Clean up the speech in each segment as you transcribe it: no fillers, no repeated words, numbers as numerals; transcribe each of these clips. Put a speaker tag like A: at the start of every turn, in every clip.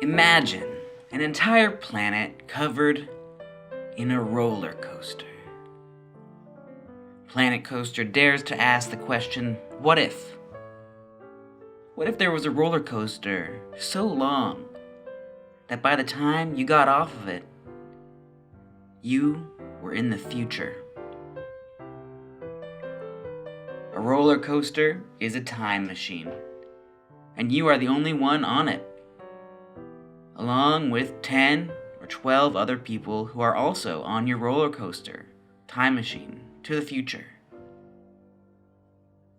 A: Imagine an entire planet covered in a roller coaster. Planet Coaster dares to ask the question, what if? What if there was a roller coaster so long that by the time you got off of it, you were in the future? A roller coaster is a time machine, and you are the only one on it, along with 10 or 12 other people who are also on your roller coaster time machine to the future.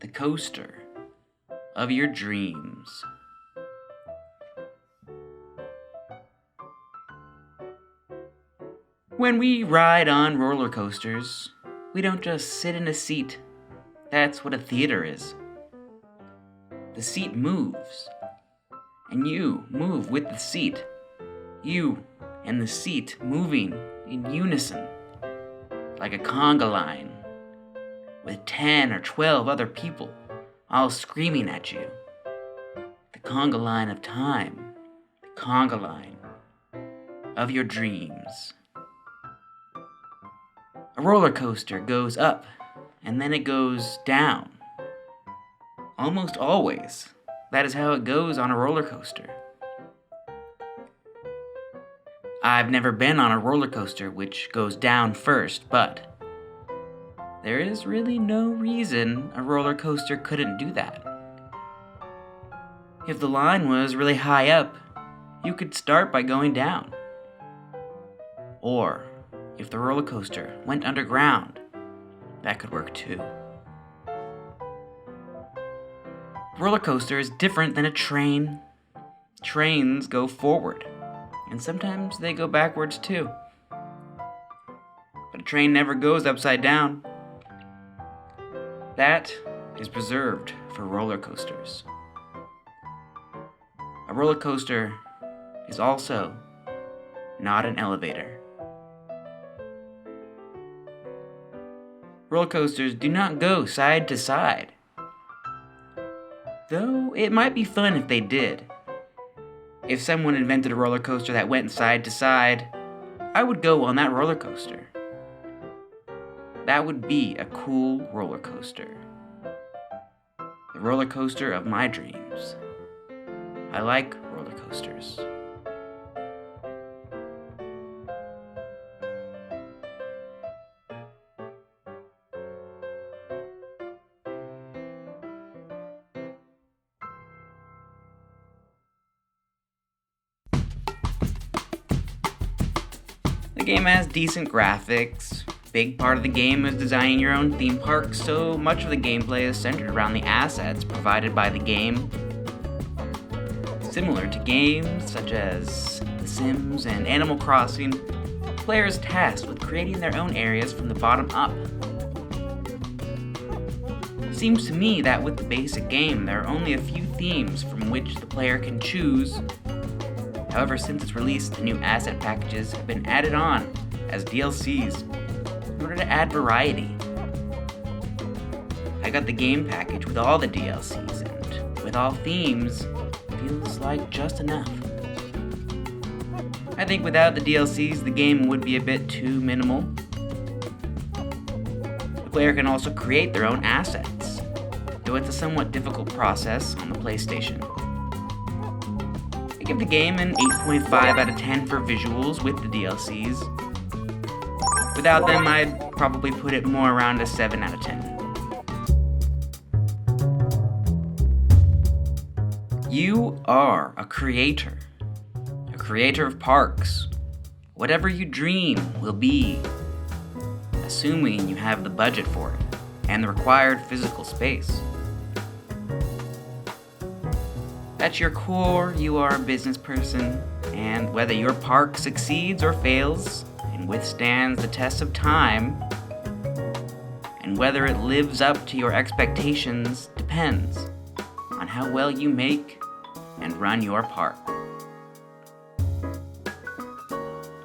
A: The coaster of your dreams. When we ride on roller coasters, we don't just sit in a seat. That's what a theater is. The seat moves, and you move with the seat. You and the seat moving in unison, like a conga line, with 10 or 12 other people all screaming at you. The conga line of time, the conga line of your dreams. A roller coaster goes up, and then it goes down. Almost always, that is how it goes on a roller coaster. I've never been on a roller coaster which goes down first, but there is really no reason a roller coaster couldn't do that. If the line was really high up, you could start by going down. Or, if the roller coaster went underground, that could work too. A roller coaster is different than a train. Trains go forward, and sometimes they go backwards too. But a train never goes upside down. That is preserved for roller coasters. A roller coaster is also not an elevator. Roller coasters do not go side to side, though it might be fun if they did. If someone invented a roller coaster that went side to side, I would go on that roller coaster. That would be a cool roller coaster. The roller coaster of my dreams. I like roller coasters. The game has decent graphics. Big part of the game is designing your own theme park, so much of the gameplay is centered around the assets provided by the game. Similar to games such as The Sims and Animal Crossing, the player is tasked with creating their own areas from the bottom up. It seems to me that with the basic game, there are only a few themes from which the player can choose. However, since its release, the new asset packages have been added on as DLCs in order to add variety. I got the game package with all the DLCs, and with all themes, feels like just enough. I think without the DLCs, the game would be a bit too minimal. The player can also create their own assets, though it's a somewhat difficult process on the PlayStation. I give the game an 8.5 out of 10 for visuals with the DLCs. Without them, I'd probably put it more around a 7 out of 10. You are a creator of parks. Whatever you dream will be, assuming you have the budget for it and the required physical space. At your core, you are a business person, and whether your park succeeds or fails and withstands the test of time, and whether it lives up to your expectations depends on how well you make and run your park.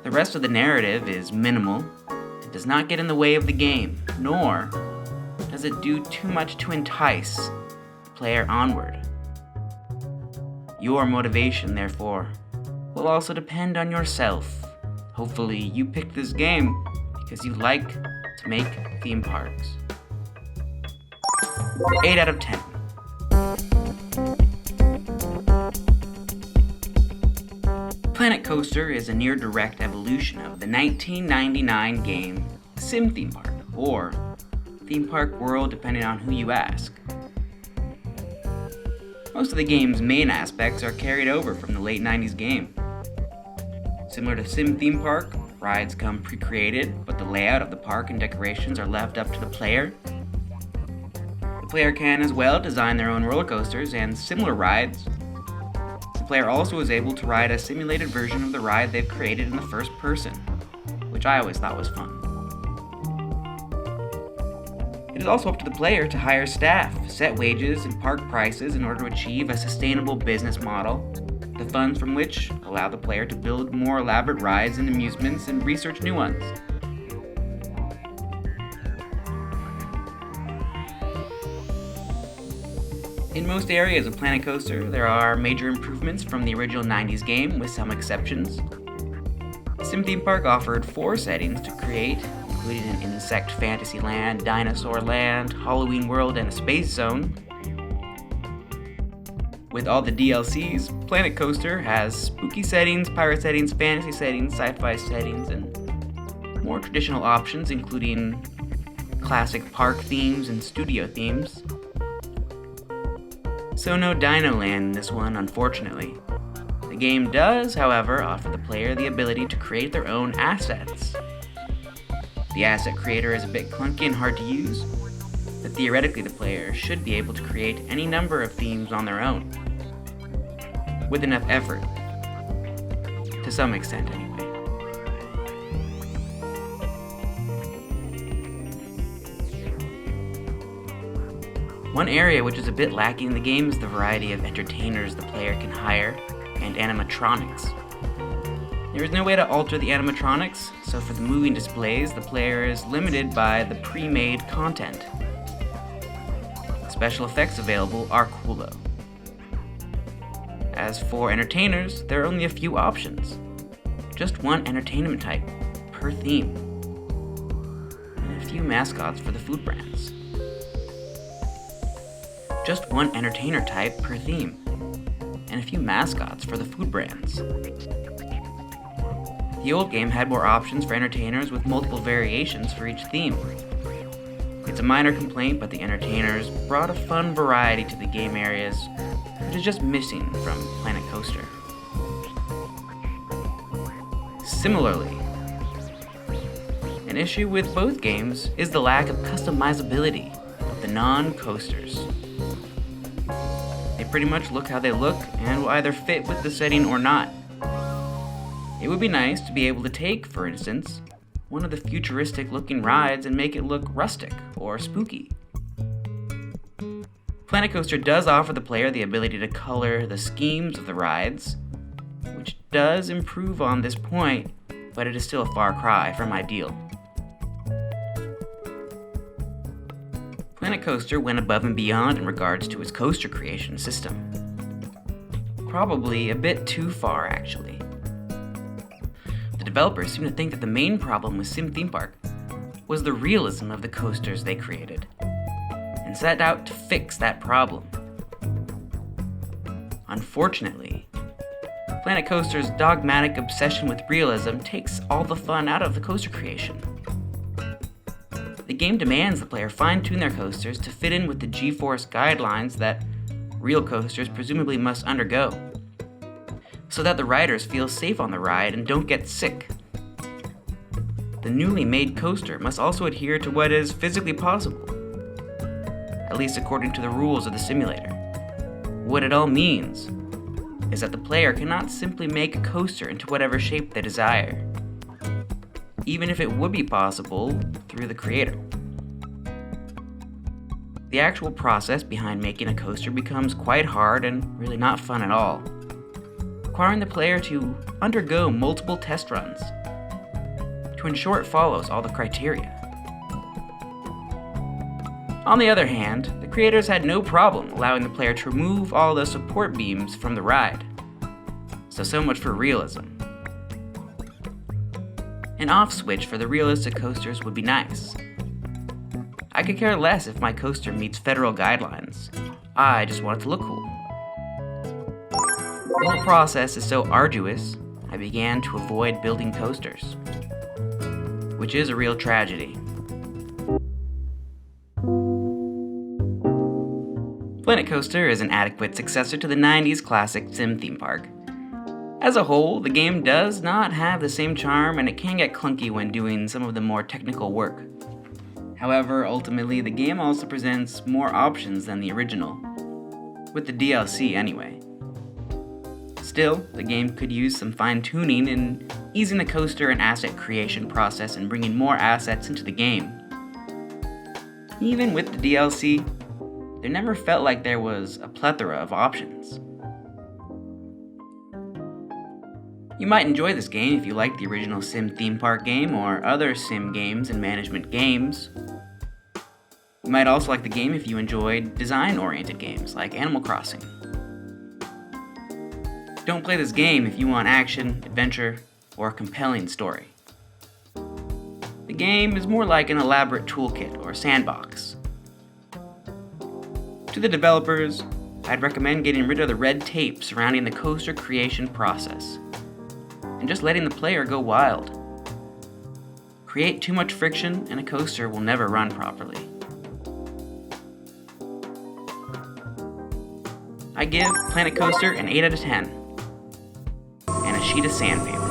A: The rest of the narrative is minimal. It does not get in the way of the game, nor does it do too much to entice the player onward. Your motivation, therefore, will also depend on yourself. Hopefully you picked this game because you like to make theme parks. 8 out of 10. Planet Coaster is a near direct evolution of the 1999 game Sim Theme Park, or Theme Park World depending on who you ask. Most of the game's main aspects are carried over from the late 90s game. Similar to Sim Theme Park, rides come pre-created, but the layout of the park and decorations are left up to the player. The player can as well design their own roller coasters and similar rides. The player also is able to ride a simulated version of the ride they've created in the first person, which I always thought was fun. It is also up to the player to hire staff, set wages, and park prices in order to achieve a sustainable business model, the funds from which allow the player to build more elaborate rides and amusements and research new ones. In most areas of Planet Coaster, there are major improvements from the original 90s game, with some exceptions. Sim Theme Park offered 4 settings to create, including an insect fantasy land, dinosaur land, Halloween world, and a space zone. With all the DLCs, Planet Coaster has spooky settings, pirate settings, fantasy settings, sci-fi settings, and more traditional options, including classic park themes and studio themes. So no Dino Land in this one, unfortunately. The game does, however, offer the player the ability to create their own assets. The asset creator is a bit clunky and hard to use, but theoretically the player should be able to create any number of themes on their own, with enough effort, to some extent anyway. One area which is a bit lacking in the game is the variety of entertainers the player can hire and animatronics. There is no way to alter the animatronics, so for the moving displays, the player is limited by the pre-made content. The special effects available are cool though. As for entertainers, there are only a few options. Just one entertainment type per theme, and a few mascots for the food brands. Just one entertainer type per theme, and a few mascots for the food brands. The old game had more options for entertainers with multiple variations for each theme. It's a minor complaint, but the entertainers brought a fun variety to the game areas, which is just missing from Planet Coaster. Similarly, an issue with both games is the lack of customizability of the non-coasters. They pretty much look how they look and will either fit with the setting or not. It would be nice to be able to take, for instance, one of the futuristic looking rides and make it look rustic or spooky. Planet Coaster does offer the player the ability to color the schemes of the rides, which does improve on this point, but it is still a far cry from ideal. Planet Coaster went above and beyond in regards to its coaster creation system. Probably a bit too far, actually. The developers seem to think that the main problem with Sim Theme Park was the realism of the coasters they created, and set out to fix that problem. Unfortunately, Planet Coaster's dogmatic obsession with realism takes all the fun out of the coaster creation. The game demands the player fine-tune their coasters to fit in with the G-force guidelines that real coasters presumably must undergo, so that the riders feel safe on the ride and don't get sick. The newly made coaster must also adhere to what is physically possible, at least according to the rules of the simulator. What it all means is that the player cannot simply make a coaster into whatever shape they desire, even if it would be possible through the creator. The actual process behind making a coaster becomes quite hard and really not fun at all, requiring the player to undergo multiple test runs to ensure it follows all the criteria. On the other hand, the creators had no problem allowing the player to remove all the support beams from the ride, so much for realism. An off switch for the realistic coasters would be nice. I could care less if my coaster meets federal guidelines. I just want it to look cool. The whole process is so arduous, I began to avoid building coasters, which is a real tragedy. Planet Coaster is an adequate successor to the 90s classic sim theme park. As a whole, the game does not have the same charm and it can get clunky when doing some of the more technical work. However, ultimately, the game also presents more options than the original, with the DLC anyway. Still, the game could use some fine-tuning in easing the coaster and asset creation process and bringing more assets into the game. Even with the DLC, there never felt like there was a plethora of options. You might enjoy this game if you like the original Sim theme park game or other sim games and management games. You might also like the game if you enjoyed design-oriented games like Animal Crossing. Don't play this game if you want action, adventure, or a compelling story. The game is more like an elaborate toolkit or sandbox. To the developers, I'd recommend getting rid of the red tape surrounding the coaster creation process, and just letting the player go wild. Create too much friction and a coaster will never run properly. I give Planet Coaster an 8 out of 10, and a sheet of sand paper.